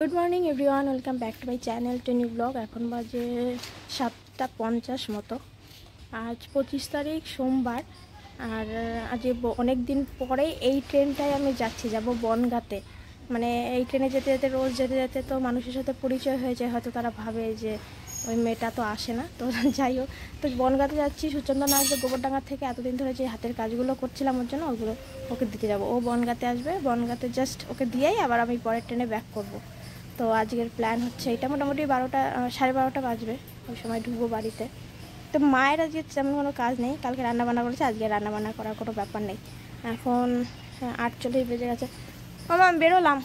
Good morning everyone welcome back to my channel to new blog. एखन बाजे 7:50 मतो। आज 25 तारीख सोमवार और आज अनेक दिन पर ट्रेनटाई आमी जाच्छी जाबो बनगाते। माने এই ট্রেনে যেতে যেতে রোজ যেতে যেতে তো মানুষের সাথে পরিচয় হয়ে যায়, হয়তো তারা ভাবে যে ওই মেয়েটা তো আসে না। তো যাই হোক, তো বনগাঁতে যাচ্ছি। সুচন্দন আসবে গোবরডাঙ্গা থেকে। এতদিন ধরে যে হাতের কাজগুলো করছিলাম ওর জন্য ওগুলো ওকে দিতে যাবো। ও বনগাঁতে আসবে, বনগাঁতে জাস্ট ওকে দিয়েই আবার আমি পরের ট্রেনে ব্যাক করবো। তো আজকের প্ল্যান হচ্ছে এটা, মোটামুটি 12টা 12:30 বাজবে, ওই সময় ঢুকবো বাড়িতে। তো মায়ের আজকে তেমন কোনো কাজ নেই, কালকে রান্নাবান্না করেছে, আজকে রান্নাবান্না করার কোনো ব্যাপার নেই। এখন 8:40 বেজে গেছে। মামা আমি বেরোলাম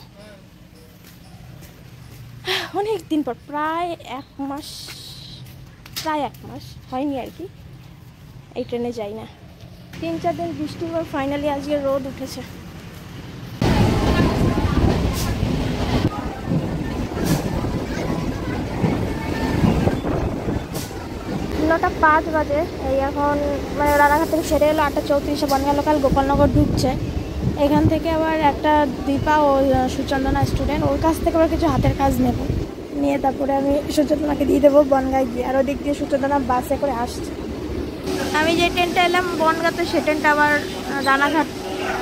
অনেক দিন পর, প্রায় এক মাস হয়নি আর কি এই ট্রেনে যাই না। 3-4 দিন বৃষ্টির পর ফাইনালি আজকে রোদ উঠেছে। নটা 5 বাজে। এই এখন মানে রানাঘাট থেকে ছেড়ে এলো 8:34 বনগাঁ লোকাল গোপালনগর ঢুকছে। এখান থেকে আবার একটা দীপা ও সুচন্দনা স্টুডেন্ট, ওর কাছ থেকে আবার কিছু হাতের কাজ নেব, নিয়ে তারপরে আমি সুচন্দনাকে দিয়ে দেবো বনগাঁয় গিয়ে। আর ওদিক দিয়ে সুচন্দনা বাসে করে আসছে। আমি যে ট্রেনটা এলাম বনগাঁতে, সে ট্রেনটা আবার রানাঘাট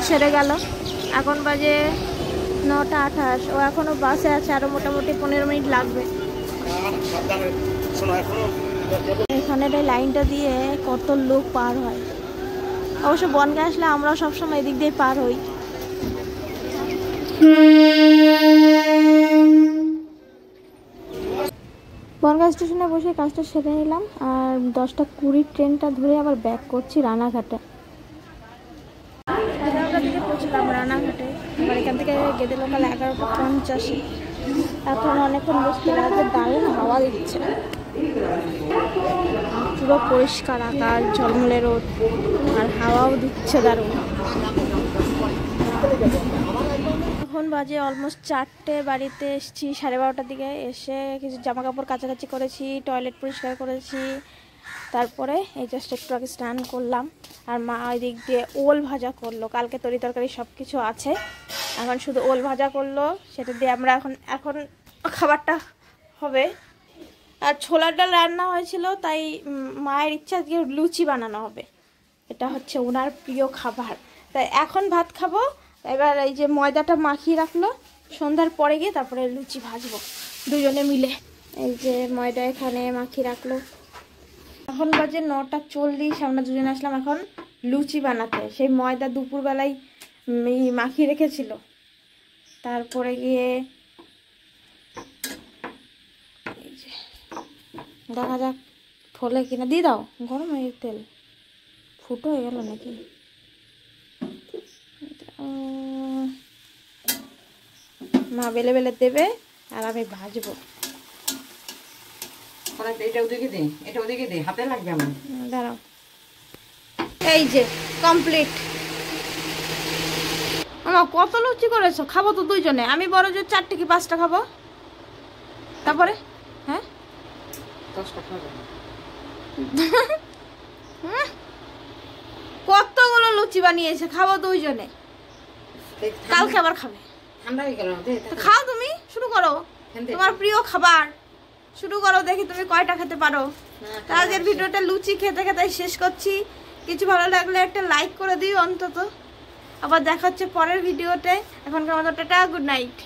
ছেড়ে গেল। এখন বাজে 9:28। ও এখনও বাসে আছে, আরও মোটামুটি 15 মিনিট লাগবে। এখানের এই লাইনটা দিয়ে কত লোক পার হয়। অবশ্য বনগাঁ আসলে আমরাও সবসময় এদিক দিয়ে পার হই। বনগাঁ স্টেশনে বসে কাজটা সেরে নিলাম, আর 10:20 ট্রেনটা ধরে আবার ব্যাক করছি রানাঘাটে। 11টার দিকে পৌঁছলাম রানাঘাটে। আবার এখান থেকে গেদে লোকাল 11:50। এখন অনেকক্ষণ বসতে লাগবে, দারুণ হাওয়া দিচ্ছে, পুরো পরিষ্কার আকাশ, ঝলমলে রোদ, আর হাওয়াও দিচ্ছে দারুণ। এখন বাজে অলমোস্ট 4টে। বাড়িতে এসেছি 12:30টার দিকে। এসে কিছু জামা কাপড় কাচাকাচি করেছি, টয়লেট পরিষ্কার করেছি, তারপরে এই জাস্ট একটু আগে স্নান করলাম। আর মা ওই দিক দিয়ে ওল ভাজা করলো, কালকে তরি তরকারি সব কিছু আছে, এখন শুধু ওল ভাজা করলো, সেটা দিয়ে আমরা এখন খাবারটা হবে। আর ছোলার ডাল রান্না হয়েছিল, তাই মায়ের ইচ্ছা আজকে লুচি বানানো হবে, এটা হচ্ছে ওনার প্রিয় খাবার। তাই এখন ভাত খাবো। এবার এই যে ময়দাটা মাখিয়ে রাখলো, সন্ধ্যার পরে গিয়ে তারপরে লুচি ভাজবো দুজনে মিলে। এই যে ময়দা এখানে মাখিয়ে রাখলো। এখন বাজে 9:40। আমরা দুজনে আসলাম এখন লুচি বানাতে। সেই ময়দা দুপুরবেলায় মাখিয়ে রেখেছিল, তারপরে গিয়ে দেখা যাক ফলে কিনা। দিয়ে দাও, গরম হয়ে তেল ফুটো হয়ে গেল নাকি। মা বেলে বেলে দেবে আর আমি ভাজবো। দাঁড়াও, এই যে কমপ্লিট। আমার কত লুচি করেছো? খাবো তো দুইজনে, আমি বড় যে 4টে কি 5টা খাবো। তারপরে হ্যাঁ কতগুলো লুচি বানিয়েছে, খাবো দুইজনে, কালকে আবার খাবে। খাও, তুমি শুরু করো, তোমার প্রিয় খাবার শুরু করো, দেখি তুমি কয়টা খেতে পারো। আজকের ভিডিওটা লুচি খেতে খেতে শেষ করছি। কিছু ভালো লাগলে একটা লাইক করে দিও অন্তত। আবার দেখা হচ্ছে পরের ভিডিওতে। এখনকার মতো টাটা, গুড নাইট।